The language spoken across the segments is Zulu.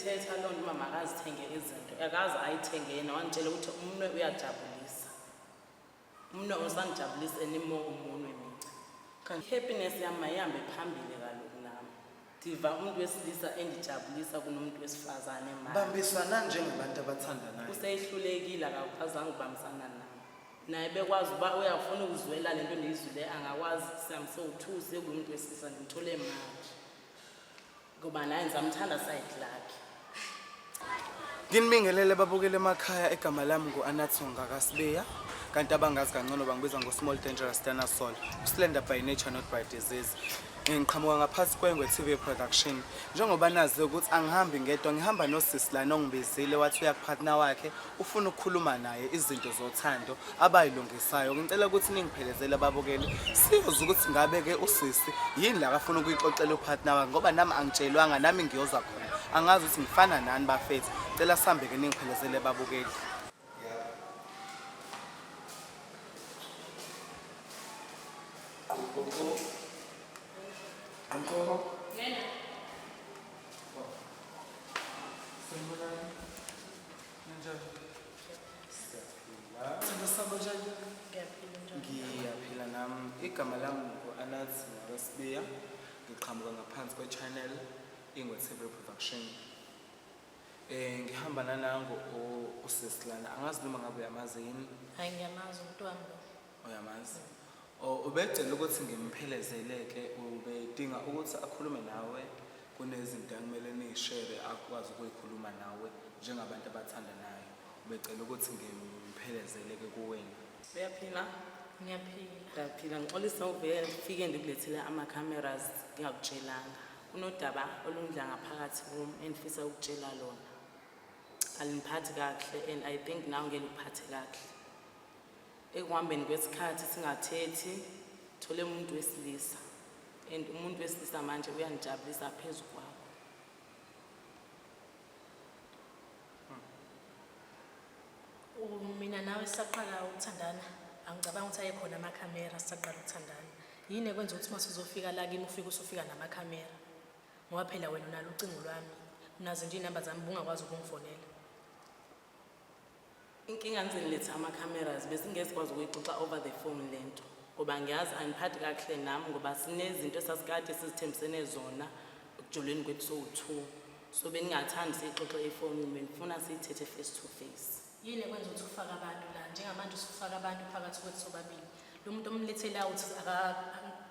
siyithetha loo nto uba makazithenge izinto akaze ayithenge yena wanditshela ukuthi umnwe uyajabulisa umnwe usangijabulisa anymore umunwe mina kanti happiness yami mayihambe phambili kaloku nami ndiva umuntu wesilisa endijabulisa kunomuntu wesifazane manje bambisana njengabantu abathandanayo useyihlulekile akazange ubambisana nami naye bekwazi uba uyafuna ukuzwela le nto ndiyizwile angakwazi samsowu-2 sekumuntu wesilisa ndimthole manje ngoba naye ndizamthanda side lakhe. Nginibingelele babukele emakhaya egama lami ngu-Anathonga kaSibeya kanti abangazi kangcono bangibiza ngo-Small Dangerous Dinosaur, uSlender by nature not by disease. Ngiqhamuka ngaphansi kwengwe TV production. Njengoba nazi ukuthi angihambi ngedwa ngihamba nosisi la nongibizile wathi uyakupartner wakhe ufuna ukukhuluma naye izinto zothando abayilungisayo. Ngicela ukuthi ningiphelezele babukele siyoza ukuthi ngabe ke usisi yini la afuna ukuyixoxela upartner wakhe ngoba nami angitshelwanga nami ngiyoza khona. Angazi ukuthi ngifana nani bafethu. Cela sambe ke ningiphelezele babukele. Ngiyaphila nami igama lami ngu-Anathonga kaSibeya ngiqhamuka ngaphansi kwe-channel ingwe TV production. Ngihamba nanango usisi lana angazi noma ngabe uyamazi yini? Hayi ngiyamazi umuntu wami lo. Uyamazi? Ubecela ukuthi ngimphelezele-ke ubedinga ukuthi akhulume nawe kunezinto akumele niy'shere akwazi ukuyikhuluma nawe njengabantu abathandanayo. Ubecela ukuthi ngimphelezele-ke kuwena. Uyaphila? Ngiyaphila. Ngiyaphila ngixolisa uvele fike ndikulethele ama-cameras ngingakutshelanga. Kunodaba olungidla ngaphakathi kum endifisa ukutshela lona. Aliniphathi kahle and I think nawe ngeke liphathe kahle. Ekuhambeni kwesikhathi singathethi thole umuntu wesilisa and umuntu wesilisa manje uyangijabulisa phezu kwakho. Mina nawe sisaqala ukuthandana angicabanga ukuthi ayekhona amakhamera sisaqala ukuthandana. Yini ekwenza ukuthi mase uzofika la kimi ufike usufika namakhamera? Ngoba phela wena unalo ucingo lwami. Unazo nje inamba zami bungakwazi ukungifonela. Inkinga ngizeniletha ama-cameras bese ngezikwazi ukuyixoxa over the phone lento ngoba ngiyazi aniphathi kahle nami ngoba sinezinto esasikade sizithembisene zona ekujuleni kwethu sowu-2 so beningathandi siyixoxe efonini benifuna siyithethe face to face. Yini ekwenza ukuthi ufake abantu la njengamanje usufaka abantu phakathi kwethu sobabili? Lo muntu omlethela uthi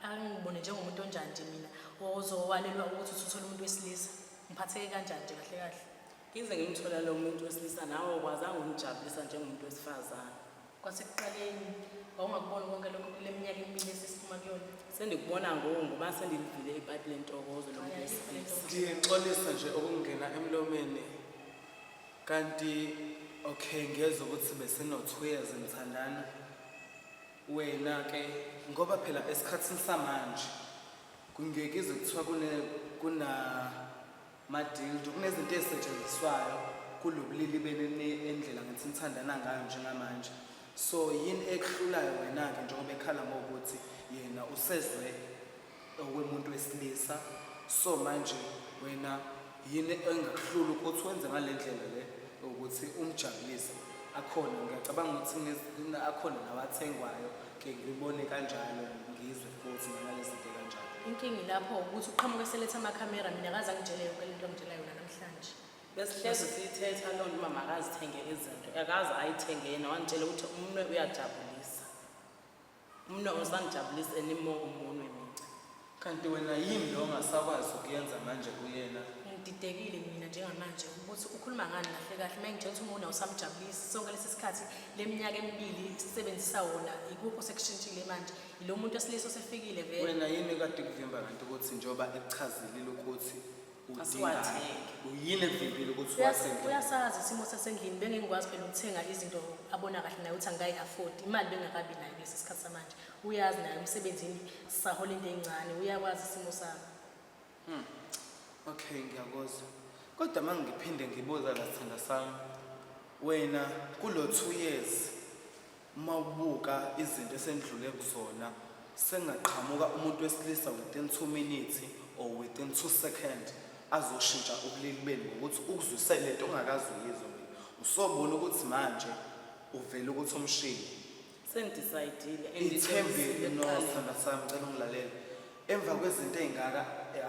angibone njengomuntu onjani nje mina ozowalelwa ukuthi uthole umuntu wesilisa ngiphatheke kanjani nje kahle kahle? Ngize ngimthola lo muntu wesilisa nawe ukwazanga ungijabulisa njengomuntu wesifazane. Kwasekuqaleni wawungakuboni konke lokho kule minyaka emibili esisiphuma kuyona? Sendikubona ngoba sendilivile ipati lentokozo lo muntu wesilisa. Ngixolisa nje okungena emlomeni kanti okay ngiyezwa ukuthi besino-2 years ngithandana. Wena ke ngoba phela esikhathini samanje kungekize kuthiwa kuna madildo kunezinto ezisetshenziswayo kulobulili benene endlela ngithi nithandana ngayo njengamanje. So yini ekuhlulayo wena-ke njengoba ekhala ngokuthi yena usezwe okwemuntu wesilisa so manje wena yini engakuhlula ukuthi wenze ngale ndlela le ukuthi umjabulise? Akhona ngiyacabanga ukuthi akhona nawathengwayo ke ngibone kanjalo ngizwe futhi ngalezi zinto kanjalo. Inkinga ilapho ukuthi uqhamuke seletha amakhamera mina akaze angitshele yonke lento angitshela yona namhlanje. Besihlezi siyithetha loo nto uba makazithenge izinto akaze ayithenge yena wanditshela ukuthi umnwe uyajabulisa umnwe usangijabulisa anymore umunwe mina. Kanti wena yini lo ongasakwazi ukuyenza manje kuyena? Ngididekile mina njengamanje ukuthi ukhuluma ngani kahle kahle mangitshela ukuthi umuntu awusamjabulisi sonke lesi sikhathi leminyaka emibili sisebenzisa wona ikupho sekushintshile manje ilo muntu wesilisa osefikile vele. Wena yini kade kuvimba kanti ukuthi njengoba ekuchazile ukuthi uyini evimbile ukuthi wasenge? Uyasazi isimo sasendlini bengingikwazi phela ukuthenga izinto abona kahle naye ukuthi angayi-afford imali bengakabi nayo kulesi sikhathi samanje. Uyazi naye emsebenzini sisahola into encane uyakwazi isimo sami. Okay ngiyakuzwa kodwa mangiphinde ngibuza la sithanda sami wena kulo 2 years mawubuka izinto esendlule kuzona sengaqhamuka umuntu wesilisa within 2 minutes or within 2 seconds azoshintsha ubulili beni ngokuthi ukuzwisele lento ongakazi uyizwa usobona ukuthi manje uvela ukuthi umshini Sendicidile ithembile nosithanda sami ngicela ungilalele emva kwezinto ezingaka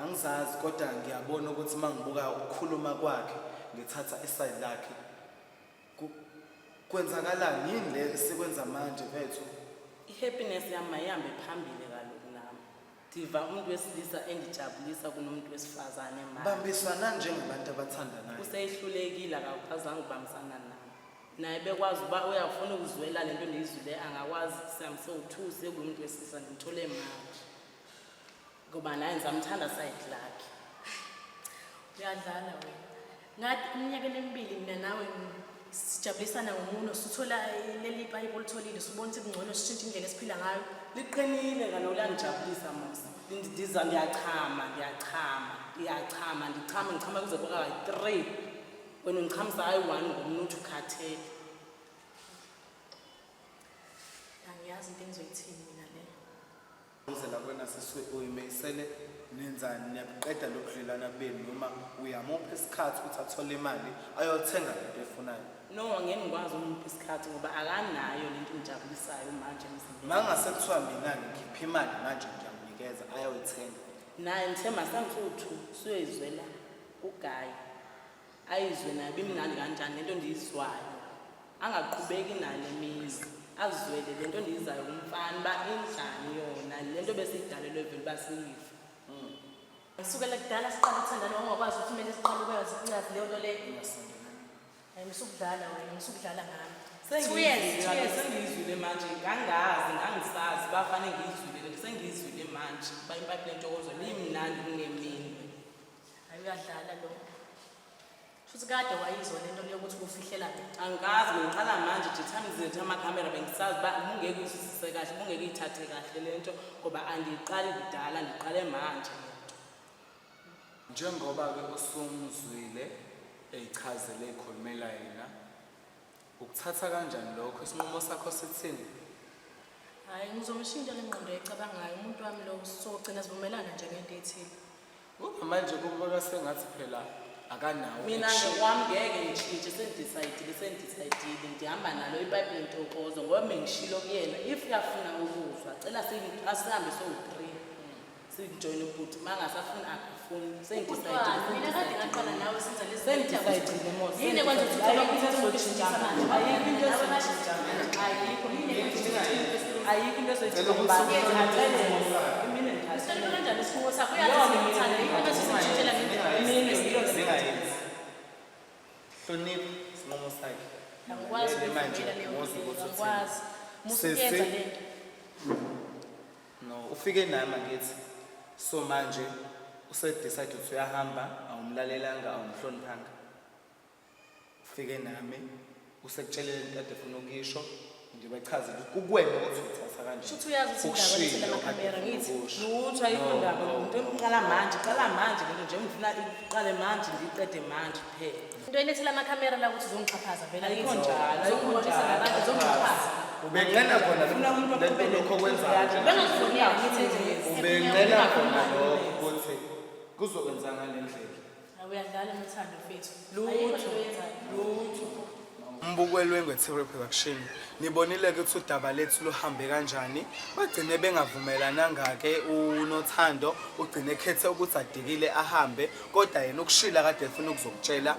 angizazi kodwa ngiyabona ukuthi mangibuka ukukhuluma kwakhe ngithatha iside lakhe kwenzakalani yini le sikwenza manje bethu I-happiness yami mayihambe phambili kaloku nami. Ndiva umuntu wesilisa endijabulisa kunomuntu wesifazane manje. bambiswana njengabantu abathandanayo Useyihlulekile akazange ubambisana nami. Naye bekwazi uba uyafuna ukuzwela lento ndiyizwile angakwazi samso-2 sekumuntu wesilisa ngimthole manje. Ngoba naye ngizamthanda side lakhe. Uyadlala wena. Ngathi iminyakeni emibili mina nawe sijabulisana ngomuno sithola leli pipe olitholile sibona ukuthi kungcono sishintshe indlela esiphila ngayo. Liqinile kaloku liyangijabulisa mos. Ndiza ngiyachama ngichama kuze kwaka 3. Wena ungichamisa ayi-1 ngomnuthu ukhathele. Angiyazi into engizoyithini mina le. uzela kwena siswe uyimisele nenzani niyaqeda lokudlelana beni noma uyamupha isikhathi ukuthi athole imali ayothenga lento efunayo No, angeke ngikwazi ukumupha isikhathi ngoba akanayo lento engijabulisayo manje emzimbeni. mangase kuthiwa mina ngikhipha imali manje ngiyamnikeza ayoyithenga Naye ngithemba samso-2 siyoyizwela uGayi. Ayizwe naye bimnandi kanjani lento ndiyizwayo. Angaqhubeki nale mizi. Azwele lento ndiyizayo kumfana ba injani yona lento besiyidalelwe vele basiyiva. Ngisukela kudala siqala ukuthandana ongakwazi ukuthi kumele siqale ukwazi leyo nto leyo. Ngisukudlala wena ngisukudlala ngami. Sengiyizwile manje ngangisazi bafane ngiyizwile lento sengiyizwile manje bayimpapi lentokozo limnandi kungemini. Hayi uyadlala lo. Futhi kade wayizwa lento leyo ukuthi kufihlela mina. Angazi ngiqala manje nje time zethu amakhamera bengisazi ba ungeke uzisise kahle ungeke uyithathe kahle lento ngoba angiqali kudala ngiqale manje lento. njengoba ke usumzwile eyichazele ekhulumela yena ukuthatha kanjani lokho isinqumo sakho sithini Hayi ngizomshintsha lengqondo ecabangayo umuntu wami lo sogcina sivumelana nje ngento ethile. ngoba manje kubona sengathi phela akanawo Mina ngokwami ngeke ngitshintshe sendidecidile ndihamba nalo ipipe lentokozo ngoba bengishilo kuyena if uyafuna ukuzwa cela asihambe so-3 sijoin ubhuti mangasafuna akafuni Mina kade ngaqala nawe senza lezi sendidecidile mos yini kwenza ukuthi uthola ukuthi uzoshintsha manje. ayikho into ezoyishintsha manje ayikho into ezoyishintsha ngoba imini Sicela kanjani isinqumo sakho uyazi ngithanda yini bese sishintshela hlonipha isinqumo sakhe Angikwazi ukuvumela leyo nto. Angikwazi. Musuyenza lento. no ufike nami ngithi so manje usedecide ukuthi uyahamba awumlalelanga awumhloniphanga ufike nami usekutshelela into ade ufuna ukuyisho ngibachazela ukuthi kukwena ukuthi uthatha kanjani Futhi uyazi ukuthi indaba lethela amakamera ngithi. lutho ayikho ndaba umuntu eqala manje lento nje ngifuna iqale manje ndiyiqede manje kuphela. Into elethela amakamera la ukuthi uzongixhaphaza vele Ayikho njalo uzongixhaphaza. ubenqena khona Ufuna umuntu lento lokho kwenzayo Bengakufonela ngithi nje. ubenqena khona lokho ukuthi kuzokwenza ngale ndlela Uyadlala umthando mfethu. Lutho. Mbukweni weTheory Production nibonile ukuthi udaba lethu luhambe kanjani bagcine bengavumelananga ke uNothando ugcine ekhethe ukuthi adikile ahambe kodwa yena ukushila kade efuna ukuzokutshela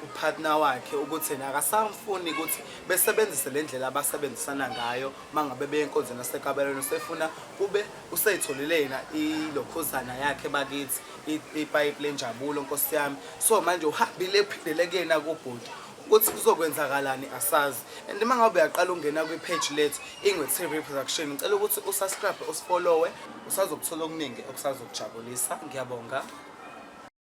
upartner wakhe ukuthi yena akasamfuni ukuthi besebenzise le ndlela abasebenzisana ngayo mangabe beyenkonzweni yaseKabelweni sefuna kube useyitholile yena ilokhuzana yakhe bakithi ipipe lenjabulo Nkosi yami so manje uhambile ephindele kuyena kubhuti ukuthi kuzokwenzakalani asazi and mangabe uyaqala ungena kwi-page lethu ingweTheory Production ngicela ukuthi usubscribe usifollowe usazokuthola okuningi okusazokujabulisa ngiyabonga